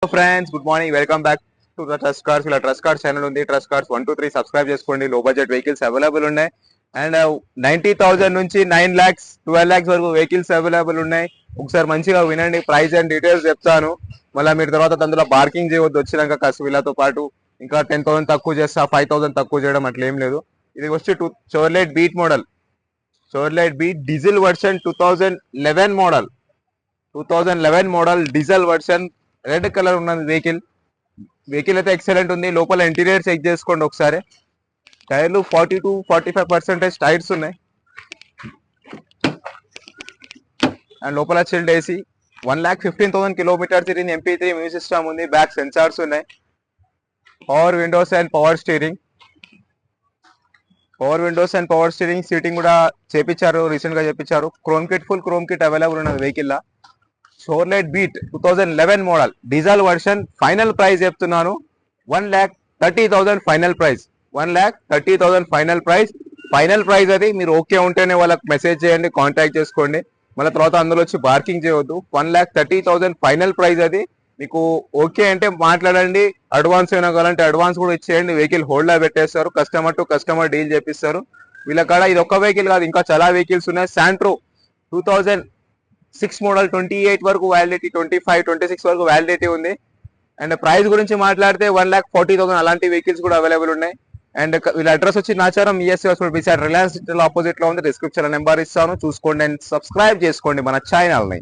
Hello friends, good morning. Welcome back to the Trust Cars. ఇలా trust cars channel ఉంది. Trust cars 1 2 3 subscribe చేసుకోండి. లో budget vehicles available ఉన్నాయి. And 90,000 నుంచి 9 lakhs 12 lakhs వరకు vehicles available ఉన్నాయి. ఒకసారి మంచిగా వినండి. ప్రైస్ అండ్ డీటెయిల్స్ చెప్తాను. మళ్ళీ మీరు తర్వాత అందులో పార్కింగ్ చేయవద్దు. వచ్చినాక కాస్త వీళ్ళతో పాటు ఇంకా 10,000 తక్కువ చేస్తా, 5,000 తక్కువ చేయడం అట్లా ఏం లేదు. ఇది వచ్చి Chevrolet Beat model, Chevrolet Beat diesel version 2011 model, 2011 model diesel version. Red colour ఉన్నది వెహికల్ అయితే ఎక్సలెంట్ ఉంది. లోపల ఇంటీరియర్ చెక్ చేసుకోండి ఒకసారి. టైర్లు 40 to 45% టైర్స్ ఉన్నాయి. అండ్ లోపల చిల్డ్ ఏసీ. 1,15,000 కిలోమీటర్ తిరిగింది. MP3 మ్యూజిక్ సిస్టమ్ ఉంది. బ్యాక్ సెన్సార్స్ ఉన్నాయి. Power windows and power steering, seating కూడా చేపించారు, రీసెంట్ గా చేపించారు. ఫుల్ క్రోమ్ కిట్ అవైలబుల్ ఉన్నది వెహికల్ లా. Chevrolet Beat 2011 model diesel version. Final price చెప్తున్నాను 1,30,000 ఫైనల్ ప్రైస్. 1,30,000 ఫైనల్ ప్రైస్ అది. మీరు ఓకే ఉంటేనే వాళ్ళకి మెసేజ్ చేయండి, కాంటాక్ట్ చేసుకోండి. మళ్ళీ తర్వాత అందులో వచ్చి బార్కింగ్ చేయవద్దు. 1,30,000 ఫైనల్ ప్రైస్ అది. మీకు ఓకే అంటే మాట్లాడండి. అడ్వాన్స్ అయినా కావాలంటే అడ్వాన్స్ కూడా ఇచ్చేయండి. వెహికల్ హోల్డ్ లో పెట్టేస్తారు. కస్టమర్ టు కస్టమర్ డీల్ చేపిస్తారు. వీళ్ళ కాడ ఇది ఒక్క వెహికల్ కాదు, ఇంకా చాలా వెహికల్స్ ఉన్నాయి. శాంట్రో 2006 మోడల్ 28 వరకు వ్యాలిడిటీ, 25 26 వరకు వ్యాలిడిటీ ఉంది. అండ్ ప్రైస్ గురించి మాట్లాడితే 1,40,000 అలాంటి వెహికల్స్ కూడా అవైలబుల్ ఉన్నాయి. అండ్ వీళ్ళ అడ్రస్ వచ్చి Nacharam ESC hospital beside Reliance opposite లో ఉంది. డిస్క్రిప్షన్ నెంబర్ ఇస్తాను, చూసుకోండి. అండ్ సబ్స్క్రైబ్ చేసుకోండి మన ఛానల్ ని.